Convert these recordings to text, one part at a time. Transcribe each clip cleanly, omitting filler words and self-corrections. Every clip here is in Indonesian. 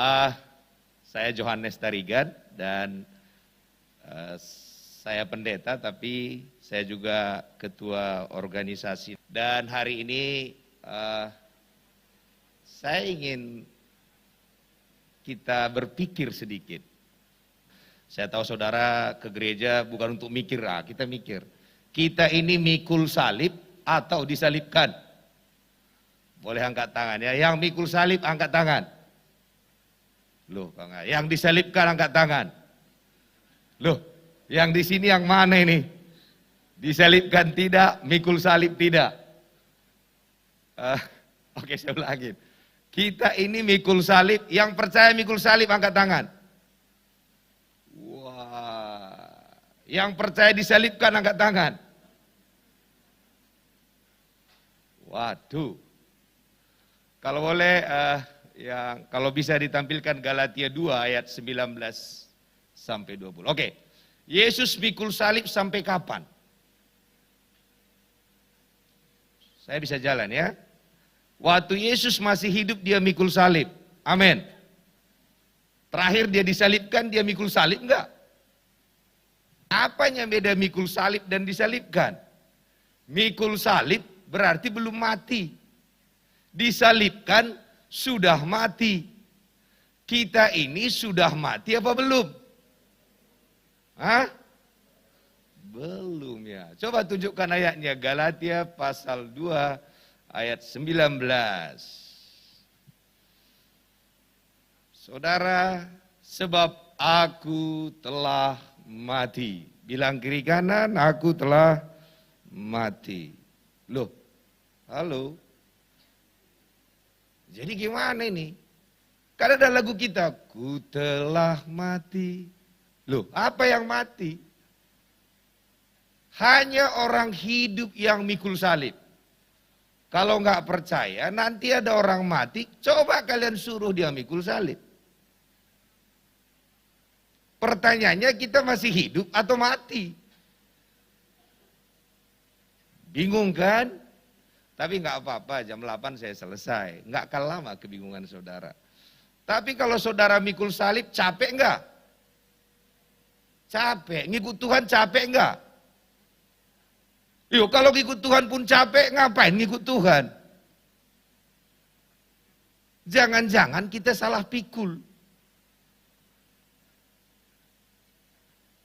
Ah, saya Johannes Tarigan dan saya pendeta, tapi saya juga ketua organisasi. Dan hari ini saya ingin kita berpikir sedikit. Saya tahu saudara ke gereja bukan untuk mikir, kita mikir. Kita ini mikul salib atau disalibkan? Boleh angkat tangan ya. Yang mikul salib angkat tangan. Loh, yang disalibkan angkat tangan. Loh, yang di sini yang mana ini? Disalibkan tidak, mikul salib tidak. Oke, saya ulangin. Kita ini mikul salib, yang percaya mikul salib angkat tangan. Wah, yang percaya disalibkan angkat tangan. Waduh. Kalau boleh, kalau bisa ditampilkan Galatia 2 ayat 19 sampai 20. Oke. Yesus mikul salib sampai kapan? Saya bisa jalan ya. Waktu Yesus masih hidup dia mikul salib. Amin. Terakhir dia disalibkan, dia mikul salib enggak? Apanya beda mikul salib dan disalibkan? Mikul salib berarti belum mati. Disalibkan sudah mati. Kita ini sudah mati apa belum? Hah? Belum ya. Coba tunjukkan ayatnya. Galatia pasal 2 ayat 19. Saudara, sebab aku telah mati. Bilang kiri kanan, aku telah mati. Loh, halo. Jadi gimana ini? Karena ada lagu kita, ku telah mati. Loh, apa yang mati? Hanya orang hidup yang mikul salib. Kalau nggak percaya, nanti ada orang mati, coba kalian suruh dia mikul salib. Pertanyaannya, kita masih hidup atau mati? Bingung kan? Tapi nggak apa-apa, jam 8 saya selesai. Nggak akan lama kebingungan saudara. Tapi kalau saudara mikul salib, capek nggak? Capek. Ngikut Tuhan capek nggak? Yuk, kalau ngikut Tuhan pun capek, ngapain ngikut Tuhan? Jangan-jangan kita salah pikul.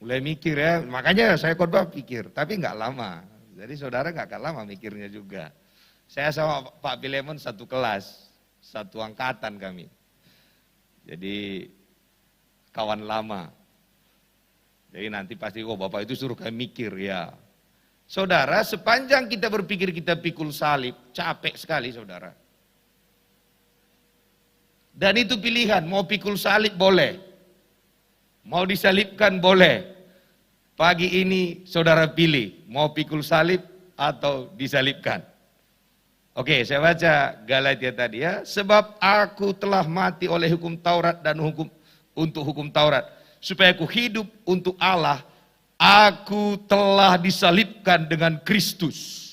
Mulai mikir ya, makanya saya khotbah pikir, tapi nggak lama. Jadi saudara nggak akan lama mikirnya juga. Saya sama Pak Pilemon satu kelas, satu angkatan kami. Jadi kawan lama. Jadi nanti pasti, Bapak itu suruh kami mikir ya. Saudara, sepanjang kita berpikir kita pikul salib, capek sekali saudara. Dan itu pilihan, mau pikul salib boleh. Mau disalibkan boleh. Pagi ini saudara pilih, mau pikul salib atau disalibkan. Oke, saya baca Galatia tadi ya. Sebab aku telah mati oleh hukum Taurat dan untuk hukum Taurat. Supaya aku hidup untuk Allah. Aku telah disalibkan dengan Kristus.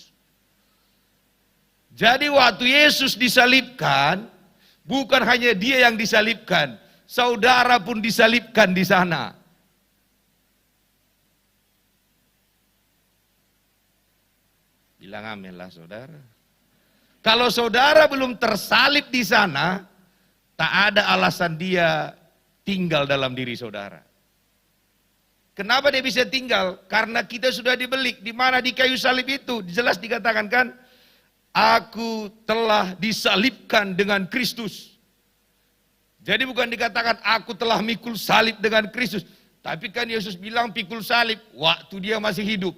Jadi waktu Yesus disalibkan, bukan hanya dia yang disalibkan. Saudara pun disalibkan di sana. Bilang amin lah saudara. Kalau saudara belum tersalib di sana, tak ada alasan dia tinggal dalam diri saudara. Kenapa dia bisa tinggal? Karena kita sudah dibeli. Di mana di kayu salib itu? Jelas dikatakan kan, aku telah disalibkan dengan Kristus. Jadi bukan dikatakan aku telah mikul salib dengan Kristus. Tapi kan Yesus bilang pikul salib waktu dia masih hidup.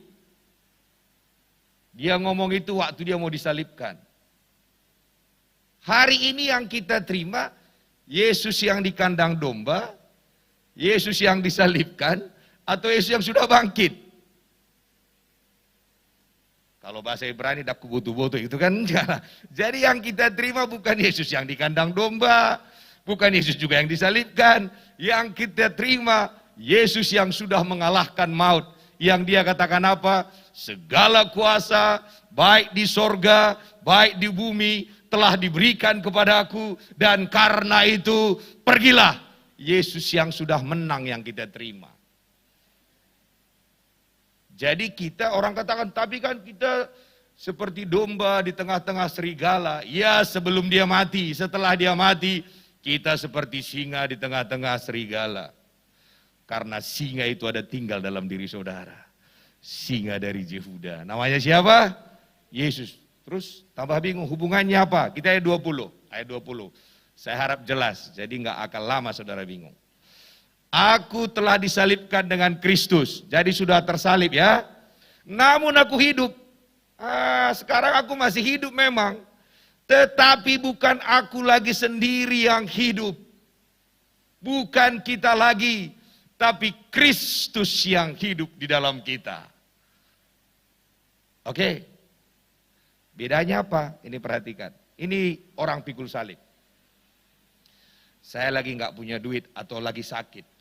Dia ngomong itu waktu dia mau disalibkan. Hari ini yang kita terima, Yesus yang di kandang domba, Yesus yang disalibkan, atau Yesus yang sudah bangkit. Kalau bahasa Ibrani, dak kubutu-butu itu kan enggak. Jadi yang kita terima bukan Yesus yang di kandang domba, bukan Yesus juga yang disalibkan. Yang kita terima, Yesus yang sudah mengalahkan maut. Yang dia katakan apa? Segala kuasa, baik di sorga, baik di bumi, telah diberikan kepadaku, dan karena itu pergilah. Yesus yang sudah menang yang kita terima. Jadi kita orang katakan, tapi kan kita seperti domba di tengah-tengah serigala. Ya, sebelum dia mati, setelah dia mati, kita seperti singa di tengah-tengah serigala. Karena singa itu ada tinggal dalam diri saudara. Singa dari Yehuda. Namanya siapa? Yesus. Terus tambah bingung hubungannya apa? Kita ayat 20. Ayat 20. Saya harap jelas, jadi nggak akan lama saudara bingung. Aku telah disalibkan dengan Kristus. Jadi sudah tersalib ya. Namun aku hidup. Sekarang aku masih hidup memang. Tetapi bukan aku lagi sendiri yang hidup. Bukan kita lagi. Tapi Kristus yang hidup di dalam kita. Oke. Bedanya apa? Ini perhatikan. Ini orang pikul salib. Saya lagi nggak punya duit atau lagi sakit.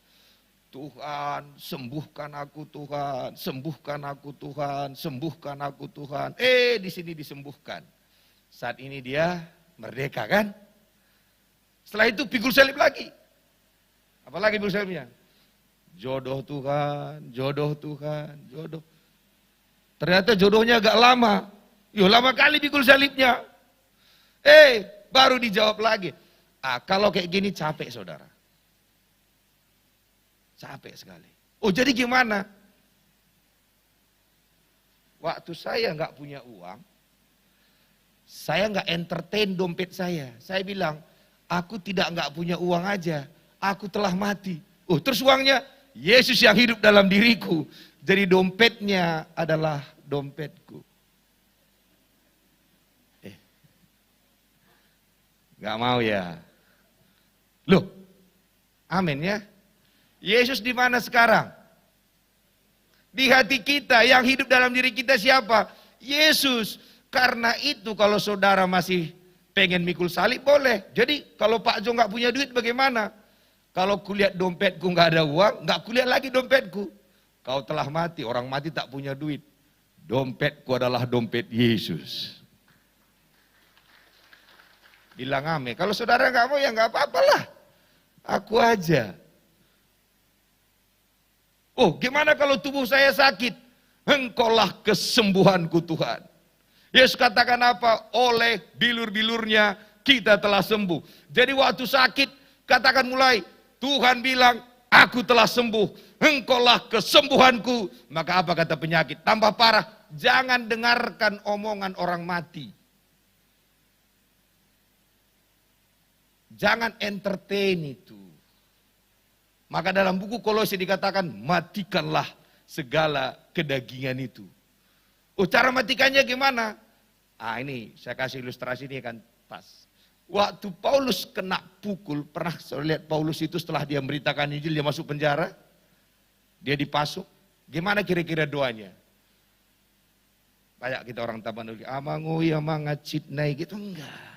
Tuhan, sembuhkan aku Tuhan, sembuhkan aku Tuhan, sembuhkan aku Tuhan. Di sini disembuhkan. Saat ini dia merdeka kan? Setelah itu pikul salib lagi. Apalagi pikul salibnya? Jodoh Tuhan, jodoh Tuhan, jodoh. Ternyata jodohnya agak lama. Lama kali pikul salibnya. Baru dijawab lagi. Kalau kayak gini capek saudara. Capek sekali. Jadi gimana? Waktu saya nggak punya uang, saya nggak entertain dompet saya. Saya bilang, aku nggak punya uang aja, aku telah mati. Terus uangnya, Yesus yang hidup dalam diriku. Jadi dompetnya adalah dompetku. Nggak mau ya? Loh, amin ya. Yesus di mana sekarang? Di hati kita, yang hidup dalam diri kita siapa? Yesus. Karena itu kalau saudara masih pengen mikul salib boleh. Jadi kalau Pak Jo nggak punya duit bagaimana? Kalau kulihat dompetku nggak ada uang, nggak kulihat lagi dompetku. Kau telah mati, orang mati tak punya duit. Dompetku adalah dompet Yesus. Bilang amin. Kalau saudara nggak mau ya nggak apa-apalah. Aku aja. Gimana kalau tubuh saya sakit? Engkaulah kesembuhanku Tuhan. Yesus katakan apa? Oleh bilur-bilurnya kita telah sembuh. Jadi waktu sakit, katakan mulai, Tuhan bilang, aku telah sembuh. Engkaulah kesembuhanku. Maka apa kata penyakit? Tambah parah. Jangan dengarkan omongan orang mati. Jangan entertain itu. Maka dalam buku Kolose dikatakan, matikanlah segala kedagingan itu. Cara matikannya gimana? Ini saya kasih ilustrasi ini kan pas. Waktu Paulus kena pukul, pernah saya lihat Paulus itu setelah dia memberitakan Injil, dia masuk penjara, dia dipasung. Gimana kira-kira doanya? Banyak kita orang Tapanuli, amangui amangacit naik gitu, enggak.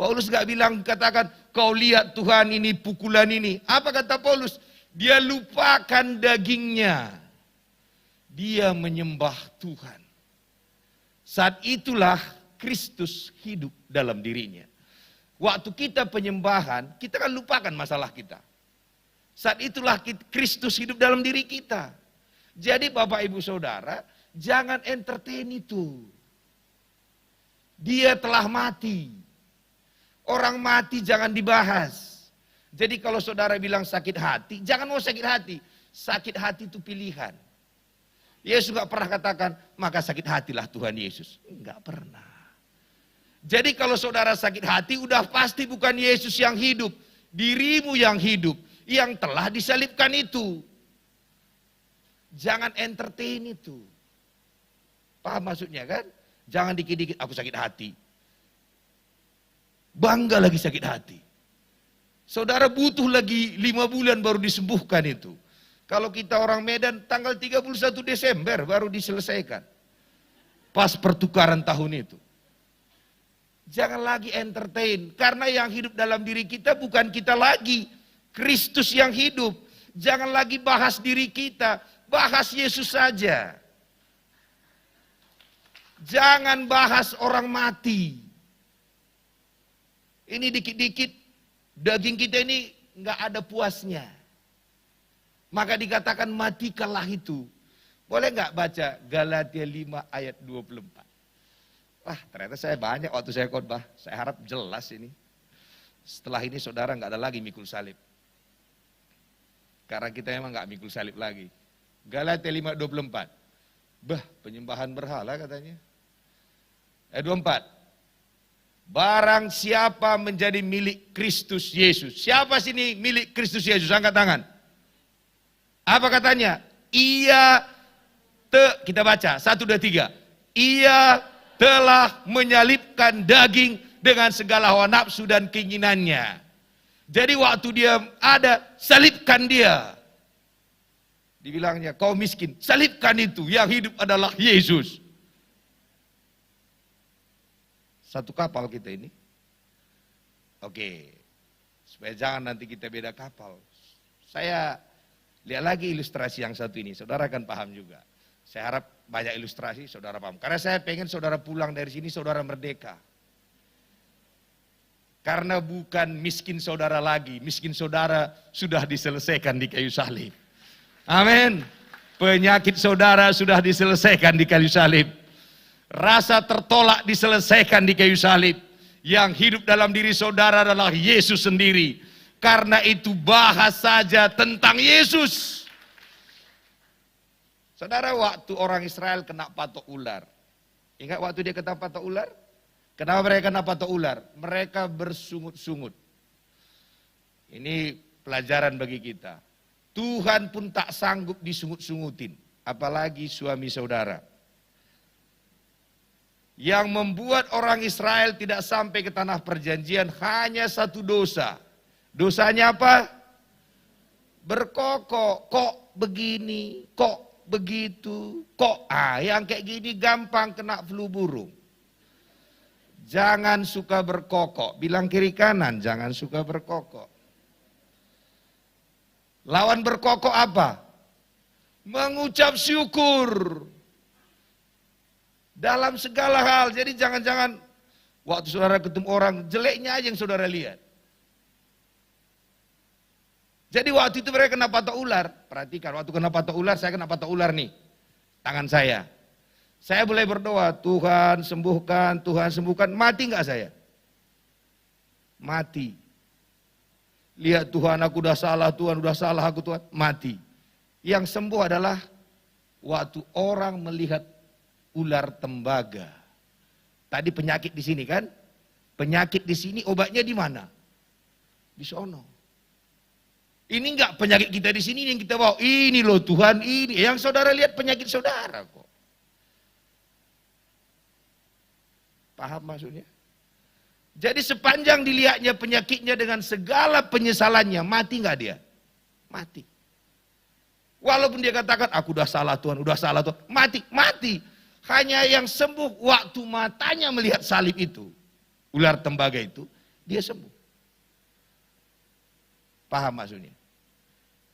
Paulus gak bilang, katakan, kau lihat Tuhan ini pukulan ini. Apa kata Paulus? Dia lupakan dagingnya. Dia menyembah Tuhan. Saat itulah Kristus hidup dalam dirinya. Waktu kita penyembahan, kita kan lupakan masalah kita. Saat itulah Kristus hidup dalam diri kita. Jadi Bapak Ibu Saudara, jangan entertain itu. Dia telah mati. Orang mati jangan dibahas. Jadi kalau saudara bilang sakit hati, jangan mau sakit hati. Sakit hati itu pilihan. Yesus gak pernah katakan, maka sakit hatilah Tuhan Yesus. Enggak pernah. Jadi kalau saudara sakit hati, udah pasti bukan Yesus yang hidup. Dirimu yang hidup, yang telah disalibkan itu. Jangan entertain itu. Paham maksudnya kan? Jangan dikit-dikit, aku sakit hati. Bangga lagi sakit hati. Saudara butuh lagi 5 bulan baru disembuhkan itu. Kalau kita orang Medan tanggal 31 Desember baru diselesaikan. Pas pertukaran tahun itu. Jangan lagi entertain. Karena yang hidup dalam diri kita bukan kita lagi. Kristus yang hidup. Jangan lagi bahas diri kita. Bahas Yesus saja. Jangan bahas orang mati. Ini dikit-dikit daging kita ini nggak ada puasnya. Maka dikatakan matikanlah itu. Boleh nggak baca Galatia 5 ayat 24? Wah, ternyata saya banyak waktu saya khotbah. Saya harap jelas ini. Setelah ini saudara nggak ada lagi mikul salib. Karena kita memang nggak mikul salib lagi. Galatia 5:24. Bah, penyembahan berhala katanya. Ayat 24. Barang siapa menjadi milik Kristus Yesus. Siapa sini milik Kristus Yesus? Angkat tangan. Apa katanya? Kita baca, 1, 2, 3. Ia telah menyalibkan daging dengan segala hawa nafsu dan keinginannya. Jadi waktu dia ada, salibkan dia. Dibilangnya, kau miskin, salibkan itu, yang hidup adalah Yesus. Satu kapal kita ini. Oke, supaya jangan nanti kita beda kapal. Saya lihat lagi ilustrasi yang satu ini, saudara akan paham juga. Saya harap banyak ilustrasi, saudara paham. Karena saya pengen saudara pulang dari sini, saudara merdeka. Karena bukan miskin saudara lagi, miskin saudara sudah diselesaikan di kayu salib. Amin. Penyakit saudara sudah diselesaikan di kayu salib. Rasa tertolak diselesaikan di kayu salib. Yang hidup dalam diri saudara adalah Yesus sendiri. Karena itu bahas saja tentang Yesus. Saudara, waktu orang Israel kena patok ular. Ingat waktu dia kena patok ular? Kenapa mereka kena patok ular? Mereka bersungut-sungut. Ini pelajaran bagi kita. Tuhan pun tak sanggup disungut-sungutin. Apalagi suami saudara. Yang membuat orang Israel tidak sampai ke tanah perjanjian hanya satu dosa. Dosanya apa? Berkokok. Kok begini? Kok begitu? Kok? Yang kayak gini gampang kena flu burung. Jangan suka berkokok. Bilang kiri kanan, jangan suka berkokok. Lawan berkokok apa? Mengucap syukur. Dalam segala hal. Jadi jangan-jangan waktu saudara ketemu orang, jeleknya aja yang saudara lihat. Jadi waktu itu mereka kena patok ular. Perhatikan, waktu kena patok ular, saya kena patok ular nih. Tangan saya. Saya boleh berdoa, Tuhan sembuhkan, Tuhan sembuhkan. Mati enggak saya? Mati. Lihat Tuhan, aku udah salah, Tuhan udah salah aku Tuhan. Mati. Yang sembuh adalah waktu orang melihat ular tembaga. Tadi penyakit di sini kan? Penyakit di sini, obatnya di mana? Di sono. Ini enggak penyakit kita di sini yang kita bawa. Ini loh Tuhan, ini. Yang saudara lihat penyakit saudara kok. Paham maksudnya? Jadi sepanjang dilihatnya penyakitnya dengan segala penyesalannya, mati enggak dia? Mati. Walaupun dia katakan, aku udah salah Tuhan, udah salah Tuhan. Mati, mati. Hanya yang sembuh waktu matanya melihat salib itu, ular tembaga itu, dia sembuh. Paham maksudnya?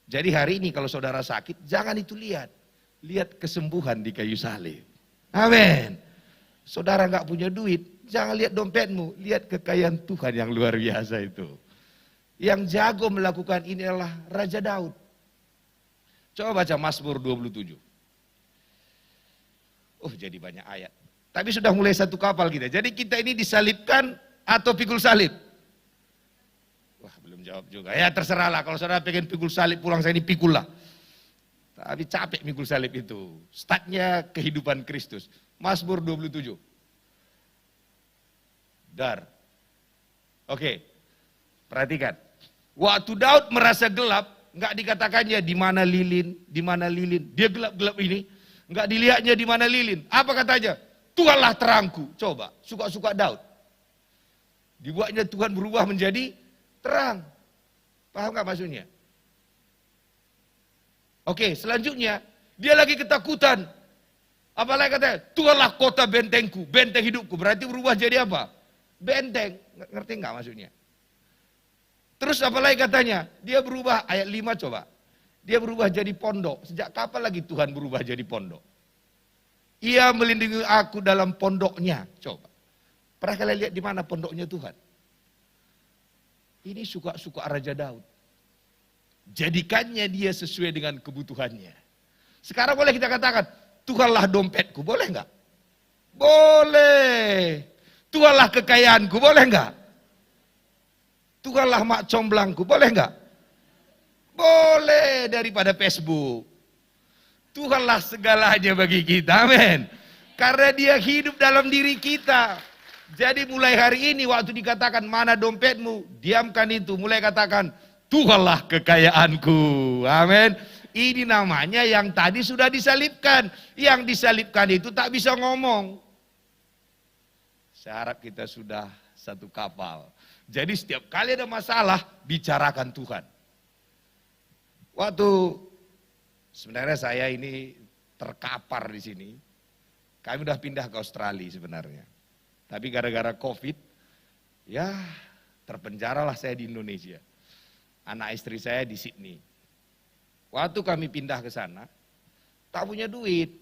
Jadi hari ini kalau saudara sakit, jangan itu lihat. Lihat kesembuhan di kayu salib. Amin. Saudara nggak punya duit, jangan lihat dompetmu, lihat kekayaan Tuhan yang luar biasa itu. Yang jago melakukan ini adalah Raja Daud. Coba baca Mazmur 27. Oh, jadi banyak ayat. Tapi sudah mulai satu kapal kita. Jadi kita ini disalibkan atau pikul salib? Wah, belum jawab juga. Ya terserahlah, kalau saudara pengen pikul salib pulang saya ini pikul lah. Tapi capek pikul salib itu. Startnya kehidupan Kristus. Mazmur 27. Dar. Oke. Perhatikan. Waktu Daud merasa gelap, enggak dikatakannya di mana lilin, di mana lilin. Dia gelap-gelap ini. Enggak dilihatnya di mana lilin. Apa katanya? Tuhanlah terangku. Coba, suka-suka Daud. Dibuatnya Tuhan berubah menjadi terang. Paham enggak maksudnya? Oke, selanjutnya dia lagi ketakutan. Apalagi katanya, Tuhanlah kota bentengku, benteng hidupku. Berarti berubah jadi apa? Benteng. Ngerti enggak maksudnya? Terus apalagi katanya? Dia berubah, ayat 5 coba. Dia berubah jadi pondok. Sejak kapan lagi Tuhan berubah jadi pondok? Ia melindungi aku dalam pondoknya. Coba. Pernah kalian lihat di mana pondoknya Tuhan? Ini suka-suka Raja Daud. Jadikannya dia sesuai dengan kebutuhannya. Sekarang boleh kita katakan, Tuhanlah dompetku, boleh enggak? Boleh. Tuhanlah kekayaanku, boleh enggak? Tuhanlah mak comblangku, boleh enggak? Boleh, daripada Facebook. Tuhanlah segalanya bagi kita, amin. Karena dia hidup dalam diri kita. Jadi mulai hari ini waktu dikatakan mana dompetmu, diamkan itu. Mulai katakan, Tuhanlah kekayaanku, amin. Ini namanya yang tadi sudah disalibkan. Yang disalibkan itu tak bisa ngomong. Saya harap kita sudah satu kapal. Jadi setiap kali ada masalah, bicarakan Tuhan. Waktu sebenarnya saya ini terkapar di sini. Kami udah pindah ke Australia sebenarnya. Tapi gara-gara COVID, ya terpenjaralah saya di Indonesia. Anak istri saya di Sydney. Waktu kami pindah ke sana, tak punya duit.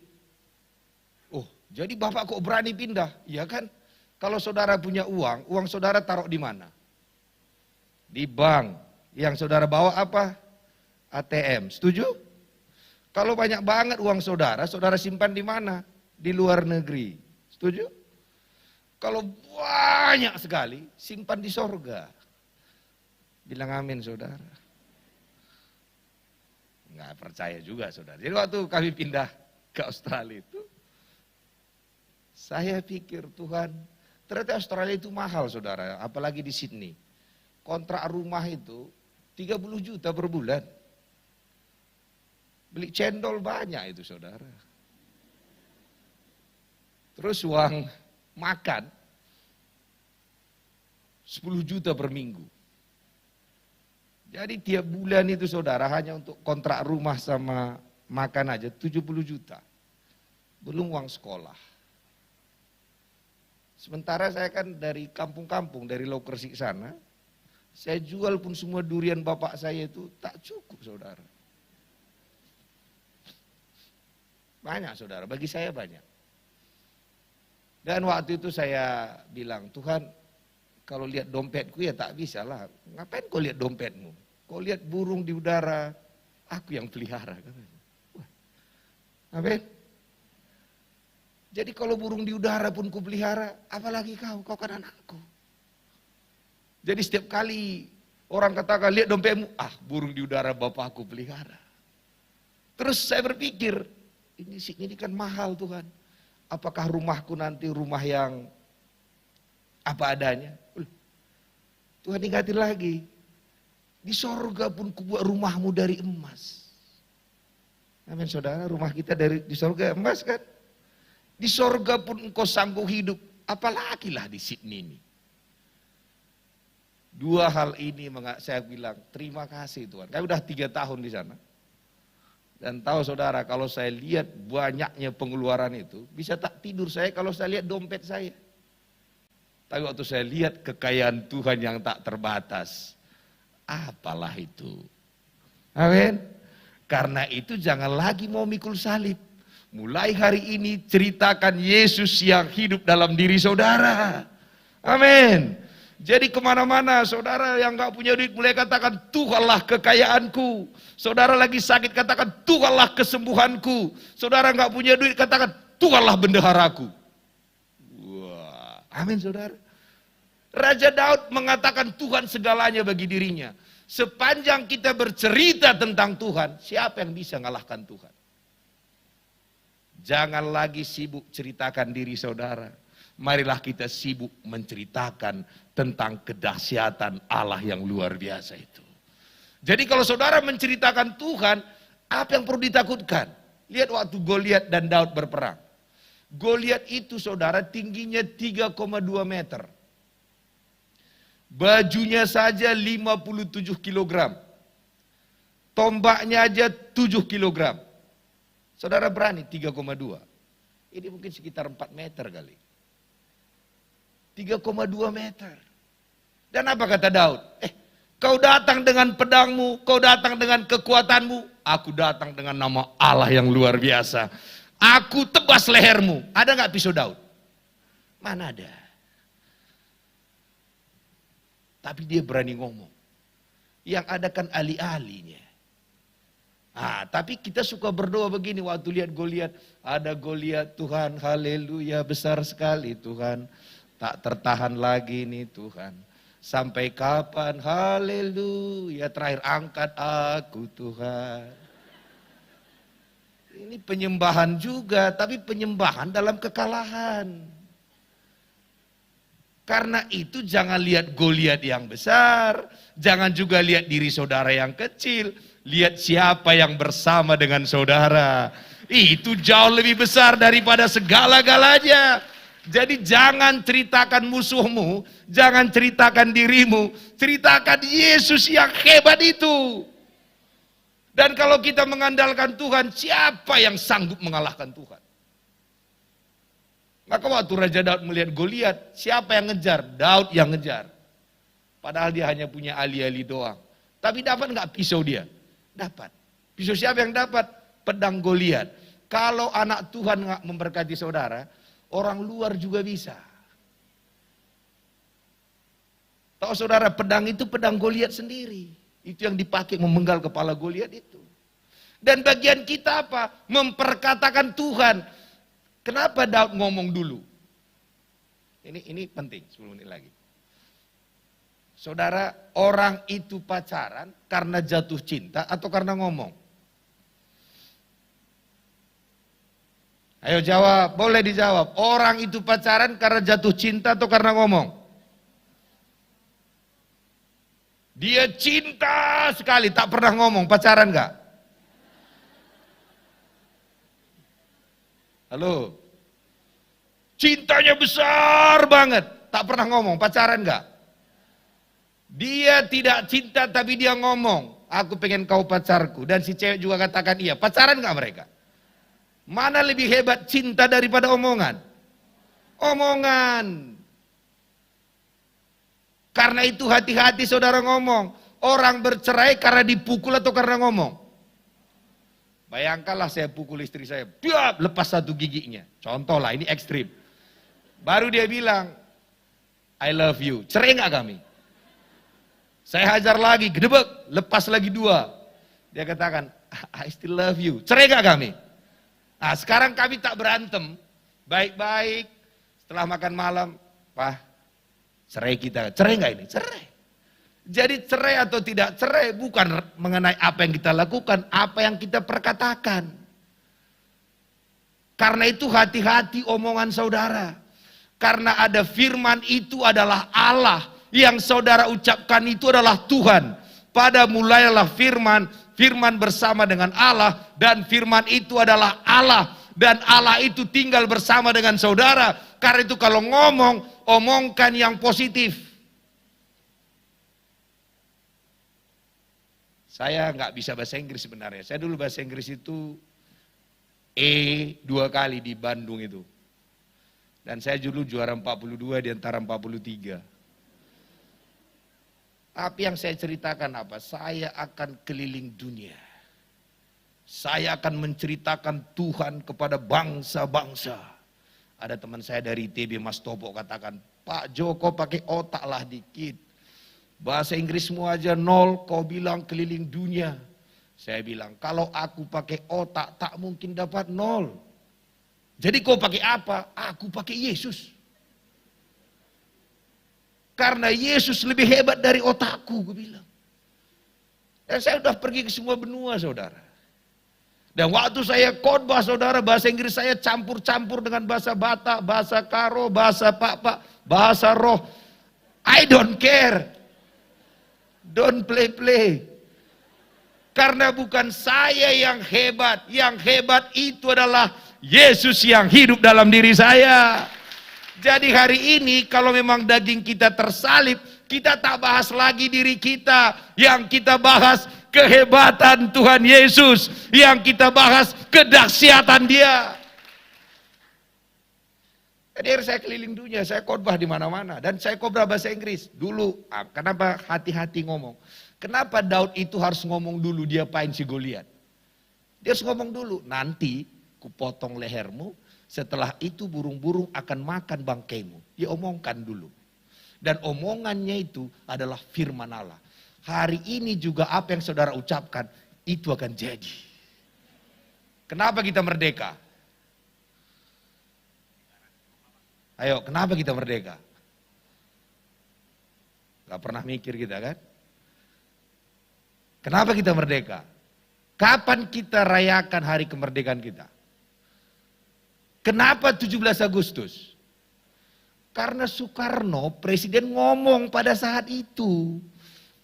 Oh, jadi bapak kok berani pindah? Ya kan, kalau saudara punya uang, uang saudara taruh di mana? Di bank. Yang saudara bawa apa? ATM. Setuju? Kalau banyak banget uang saudara, saudara simpan di mana? Di luar negeri. Setuju? Kalau banyak sekali, simpan di sorga. Bilang amin saudara. Nggak percaya juga saudara. Jadi waktu kami pindah ke Australia itu, saya pikir Tuhan, ternyata Australia itu mahal saudara, apalagi di Sydney. Kontrak rumah itu 30 juta per bulan. Beli cendol banyak itu saudara. Terus uang makan 10 juta per minggu. Jadi tiap bulan itu saudara hanya untuk kontrak rumah sama makan aja 70 juta. Belum uang sekolah. Sementara saya kan dari kampung-kampung, dari Lokersik sana, saya jual pun semua durian bapak saya itu tak cukup saudara. Banyak saudara, bagi saya banyak. Dan waktu itu saya bilang, Tuhan kalau lihat dompetku ya tak bisa lah. Ngapain kau lihat dompetmu? Kau lihat burung di udara, aku yang pelihara. Amin. Jadi kalau burung di udara pun ku pelihara, apalagi kau kan anakku. Jadi setiap kali orang katakan lihat dompetmu, burung di udara bapakku pelihara. Terus saya berpikir, ini kan mahal Tuhan. Apakah rumahku nanti rumah yang apa adanya? Tuhan ingatin lagi. Di sorga pun kubuat rumahmu dari emas. Amin saudara, rumah kita di sorga emas kan? Di sorga pun engkau sanggup hidup. Apalagi lah di Sydney ini. Dua hal ini saya bilang, terima kasih Tuhan. Saya udah 3 tahun di sana. Dan tahu saudara, kalau saya lihat banyaknya pengeluaran itu, bisa tak tidur saya kalau saya lihat dompet saya. Tapi waktu saya lihat kekayaan Tuhan yang tak terbatas, apalah itu. Amin. Karena itu jangan lagi mau mikul salib. Mulai hari ini ceritakan Yesus yang hidup dalam diri saudara. Amin. Jadi kemana-mana saudara yang gak punya duit mulai katakan Tuhanlah kekayaanku. Saudara lagi sakit katakan Tuhanlah kesembuhanku. Saudara gak punya duit katakan Tuhanlah bendaharaku. Wah, amin saudara. Raja Daud mengatakan Tuhan segalanya bagi dirinya. Sepanjang kita bercerita tentang Tuhan, siapa yang bisa ngalahkan Tuhan? Jangan lagi sibuk ceritakan diri saudara. Marilah kita sibuk menceritakan tentang kedahsyatan Allah yang luar biasa itu. Jadi kalau saudara menceritakan Tuhan, apa yang perlu ditakutkan? Lihat waktu Goliat dan Daud berperang. Goliat itu saudara tingginya 3,2 meter. Bajunya saja 57 kilogram. Tombaknya aja 7 kilogram. Saudara berani 3,2. Ini mungkin sekitar 4 meter kali. 3,2 meter. Dan apa kata Daud? Kau datang dengan pedangmu, kau datang dengan kekuatanmu, aku datang dengan nama Allah yang luar biasa. Aku tebas lehermu. Ada nggak pisau Daud? Mana ada? Tapi dia berani ngomong. Yang ada kan ahli-ahlinya. Tapi kita suka berdoa begini waktu lihat Goliat. Ada Goliat, Tuhan, haleluya, besar sekali Tuhan. Tak tertahan lagi nih Tuhan. Sampai kapan, haleluya, terakhir angkat aku Tuhan. Ini penyembahan juga, tapi penyembahan dalam kekalahan. Karena itu jangan lihat Goliat yang besar, jangan juga lihat diri saudara yang kecil. Lihat siapa yang bersama dengan saudara. Itu jauh lebih besar daripada segala-galanya. Jadi jangan ceritakan musuhmu, jangan ceritakan dirimu, ceritakan Yesus yang hebat itu. Dan kalau kita mengandalkan Tuhan, siapa yang sanggup mengalahkan Tuhan? Maka waktu Raja Daud melihat Goliat, siapa yang ngejar? Daud yang ngejar. Padahal dia hanya punya ali-ali doang. Tapi dapat nggak pisau dia? Dapat. Pisau siapa yang dapat? Pedang Goliat. Kalau anak Tuhan nggak memberkati saudara, orang luar juga bisa. Tahu saudara, pedang itu pedang Goliat sendiri. Itu yang dipakai memenggal kepala Goliat itu. Dan bagian kita apa? Memperkatakan Tuhan. Kenapa Daud ngomong dulu? Ini penting, 10 menit lagi. Saudara, orang itu pacaran karena jatuh cinta atau karena ngomong? Ayo jawab, boleh dijawab. Orang itu pacaran karena jatuh cinta atau karena ngomong? Dia cinta sekali, tak pernah ngomong. Pacaran gak? Halo? Cintanya besar banget, tak pernah ngomong. Pacaran gak? Dia tidak cinta tapi dia ngomong, aku pengen kau pacarku. Dan si cewek juga katakan iya. Pacaran gak mereka? Mana lebih hebat cinta daripada omongan? Omongan. Karena itu hati-hati saudara ngomong. Orang bercerai karena dipukul atau karena ngomong? Bayangkanlah saya pukul istri saya, biar lepas satu giginya. Contoh lah, ini ekstrim. Baru dia bilang, I love you. Cerai gak kami? Saya hajar lagi, gedebek, lepas lagi 2. Dia katakan, I still love you. Cerai gak kami? Nah sekarang kami tak berantem. Baik-baik, setelah makan malam, Pak, cerai kita. Cerai gak ini? Cerai. Jadi cerai atau tidak cerai bukan mengenai apa yang kita lakukan, apa yang kita perkatakan. Karena itu hati-hati omongan saudara. Karena ada firman itu adalah Allah. Yang saudara ucapkan itu adalah Tuhan. Pada mulailah firman, firman bersama dengan Allah, dan firman itu adalah Allah. Dan Allah itu tinggal bersama dengan saudara. Karena itu kalau ngomong, omongkan yang positif. Saya nggak bisa bahasa Inggris sebenarnya. Saya dulu bahasa Inggris itu 2 kali di Bandung itu. Dan saya dulu juara 42 di antara 43. Tapi yang saya ceritakan apa? Saya akan keliling dunia. Saya akan menceritakan Tuhan kepada bangsa-bangsa. Ada teman saya dari ITB, Mas Topo, katakan, Pak Joko pakai otak lah dikit. Bahasa Inggrismu aja 0, kau bilang keliling dunia. Saya bilang, kalau aku pakai otak tak mungkin dapat 0. Jadi kau pakai apa? Aku pakai Yesus. Karena Yesus lebih hebat dari otakku, gue bilang. Dan saya udah pergi ke semua benua, saudara. Dan waktu saya khotbah, saudara, bahasa Inggris saya campur-campur dengan bahasa Batak, bahasa Karo, bahasa Pak, bahasa Roh. I don't care. Don't play-play. Karena bukan saya yang hebat itu adalah Yesus yang hidup dalam diri saya. Jadi hari ini kalau memang daging kita tersalib, kita tak bahas lagi diri kita. Yang kita bahas kehebatan Tuhan Yesus. Yang kita bahas kedahsyatan Dia. Jadi saya keliling dunia, saya khotbah di mana-mana. Dan saya khotbah bahasa Inggris. Dulu, kenapa hati-hati ngomong? Kenapa Daud itu harus ngomong dulu dia diapain si Goliat? Dia harus ngomong dulu, nanti kupotong lehermu. Setelah itu burung-burung akan makan bangkaimu. Dia omongkan dulu. Dan omongannya itu adalah firman Allah. hari ini juga apa yang saudara ucapkan, itu akan jadi. Kenapa kita merdeka? Ayo, kenapa kita merdeka? Gak pernah mikir kita kan? Kenapa kita merdeka? Kapan kita rayakan hari kemerdekaan kita? Kenapa 17 Agustus? Karena Soekarno, presiden ngomong pada saat itu.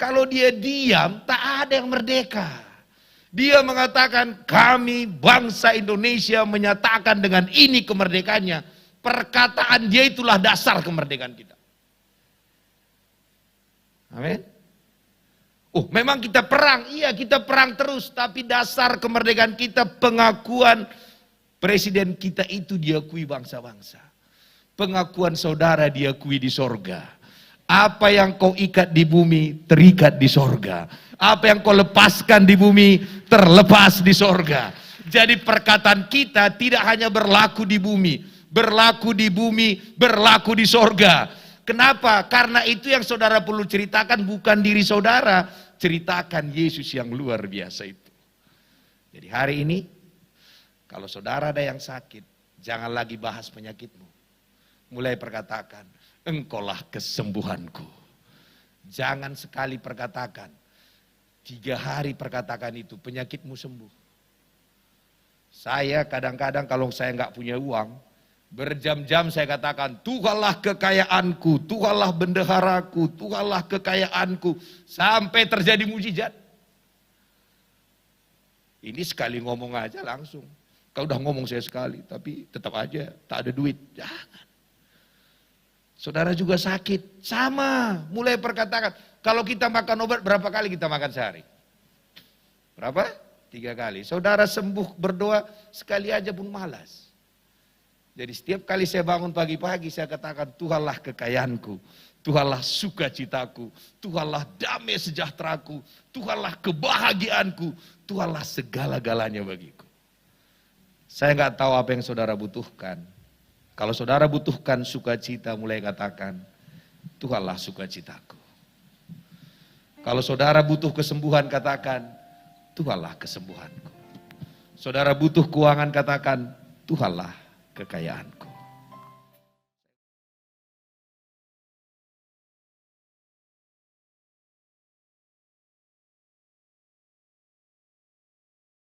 Kalau dia diam, tak ada yang merdeka. Dia mengatakan, kami bangsa Indonesia menyatakan dengan ini kemerdekaannya. Perkataan dia itulah dasar kemerdekaan kita. Amin. Oh, memang kita perang. Iya, kita perang terus. Tapi dasar kemerdekaan kita, pengakuan presiden kita itu diakui bangsa-bangsa. Pengakuan saudara diakui di sorga. Apa yang kau ikat di bumi, terikat di sorga. Apa yang kau lepaskan di bumi, terlepas di sorga. Jadi perkataan kita tidak hanya berlaku di bumi. Berlaku di bumi, berlaku di sorga. Kenapa? Karena itu yang saudara perlu ceritakan bukan diri saudara. Ceritakan Yesus yang luar biasa itu. Jadi hari ini, kalau saudara ada yang sakit, jangan lagi bahas penyakitmu. Mulai perkatakan, engkaulah kesembuhanku. Jangan sekali perkatakan, 3 hari perkatakan itu, penyakitmu sembuh. Saya kadang-kadang kalau saya nggak punya uang, berjam-jam saya katakan, Tuhanlah kekayaanku, Tuhanlah bendaharaku, Tuhanlah kekayaanku. Sampai terjadi mujizat. Ini sekali ngomong aja langsung. Kau udah ngomong saya sekali, tapi tetap aja tak ada duit. Jangan. Saudara juga sakit, sama. Mulai perkatakan, kalau kita makan obat berapa kali kita makan sehari? Berapa? 3 kali. Saudara sembuh berdoa sekali aja pun malas. Jadi setiap kali saya bangun pagi-pagi saya katakan, Tuhanlah kekayaanku, Tuhanlah sukacitaku, Tuhanlah damai sejahteraku, Tuhanlah kebahagiaanku, Tuhanlah segala-galanya bagiku. Saya nggak tahu apa yang saudara butuhkan. Kalau saudara butuhkan sukacita, mulai katakan, Tuhanlah sukacitaku. Kalau saudara butuh kesembuhan, katakan, Tuhanlah kesembuhanku. Saudara butuh keuangan, katakan, Tuhanlah kekayaanku.